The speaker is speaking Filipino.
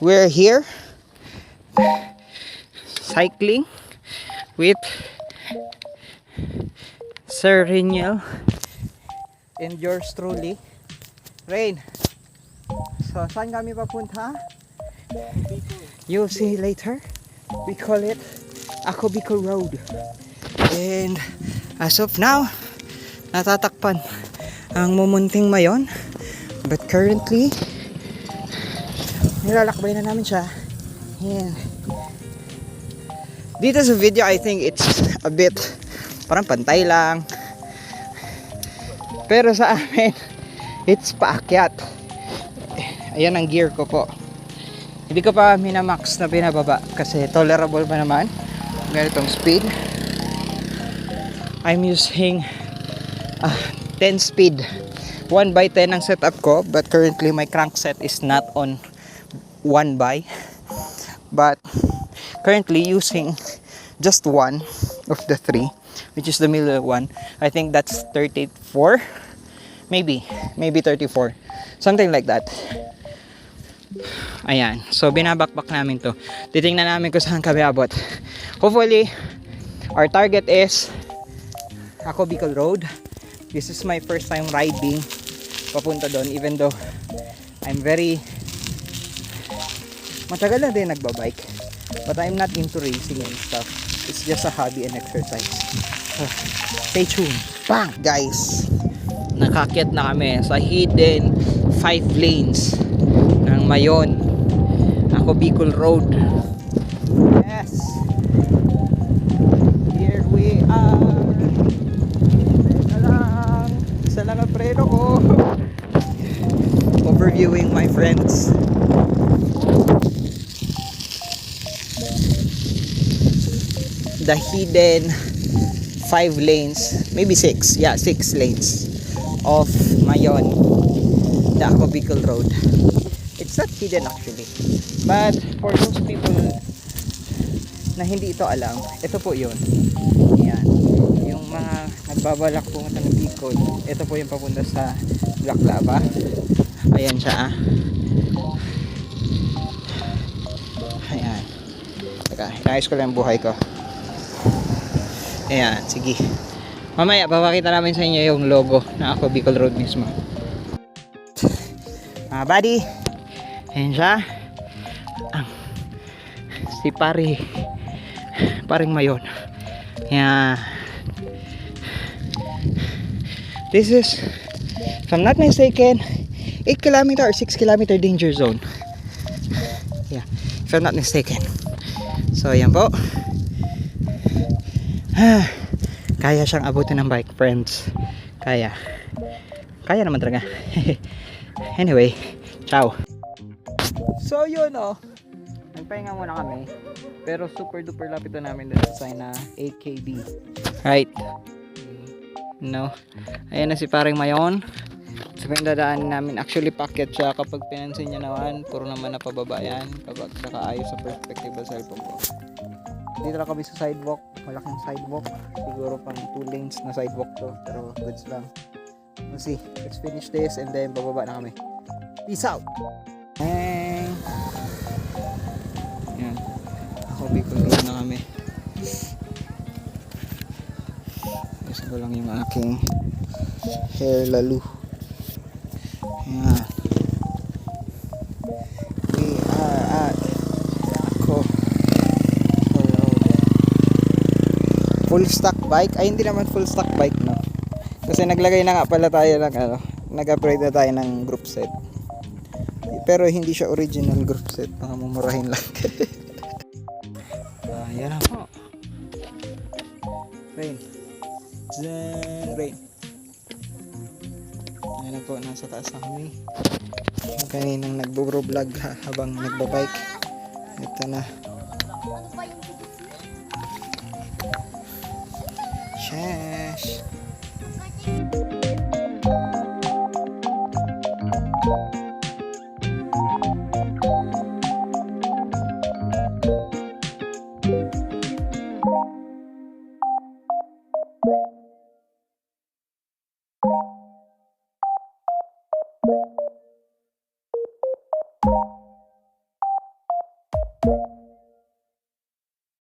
We're here cycling with Sir Reniel and yours truly, Rain. So saan kami papunta? You'll see later. We call it Ako Bicol Road. And as of now, natatakpan ang mumunting Mayon. But currently, nilalakbay na namin siya. And dito sa video, I think it's a bit parang pantay lang. Pero sa amin, it's paakyat. Ayan ang gear ko po. Hindi ko pa minamax na binababa kasi tolerable pa naman ganitong speed. I'm using 10 speed. 1/10 ang setup ko, but currently my crankset is not on 1/, but currently using just one of the three, which is the middle one. I think that's 34, maybe 34, something like that. Ayan, so binabakbak namin to. Titingnan namin kung saan kami abot. Hopefully our target is Ako Bicol Road. This is my first time riding papunta doon, even though I'm very matagal na din nagbabike, but I'm not into racing and stuff. It's just a hobby and exercise. So, stay tuned. Bang! Guys, nakakyat na kami sa hidden 5 lanes ng Mayon, Ako Bicol Road. Yes, here we are. Isa lang ang preno ko. Overviewing my friends. The hidden 5 lanes, maybe 6, yeah, 6 lanes of Mayon, the Ako Bicol Road. It's not hidden actually, but for those people na hindi ito alam, ito po yun. Yan, yung mga nagbabalak pumunta ng Bicol, ito po yung papunta sa Laclava. Ayan siya. Ayan, teka, inayos ko lang yung buhay ko. Ayan, sige. Mamaya, papakita namin sa inyo yung logo na Ako Bicol Road mismo. Mga buddy, ayan siya. Si paring Mayon. Ayan. This is, if I'm not mistaken, 8 kilometer or 6 kilometer danger zone. Yeah, if I'm not mistaken. So, ayan po. Kaya siyang abutin ng bike, friends. Kaya naman talaga. Anyway, ciao. So yun nagpahinga muna kami, pero super duper lapit na namin dito sa sign na 8KB, right? No, ayan na si paring Mayon. Sabi yung dadaanin namin, actually packet siya. Kapag pinansin niya naman, puro naman na pababa yan kapag nakaayos sa perspective ng cellphone ko. Dito lang kami sa sidewalk, malaking sidewalk, siguro pang 2 lanes na sidewalk to, pero goods lang. We'll see, let's finish this and then bababa na kami. Peace out! Yan, Ako Bicol Road na kami. Gusto ko lang yung aking hair lalo. Yan, we are at Ako full stock bike. Ay, hindi naman full stock bike, no, kasi naglagay na nga pala tayo ng nag-upgrade na tayo ng group set, pero hindi siya original group set, mga mumurahin lang. Yan na po, Rain. Yan na po, nasa taas na kami. Yung kaninang nagbo-vlog habang nagbabike, ito na. Sheesh. Bye.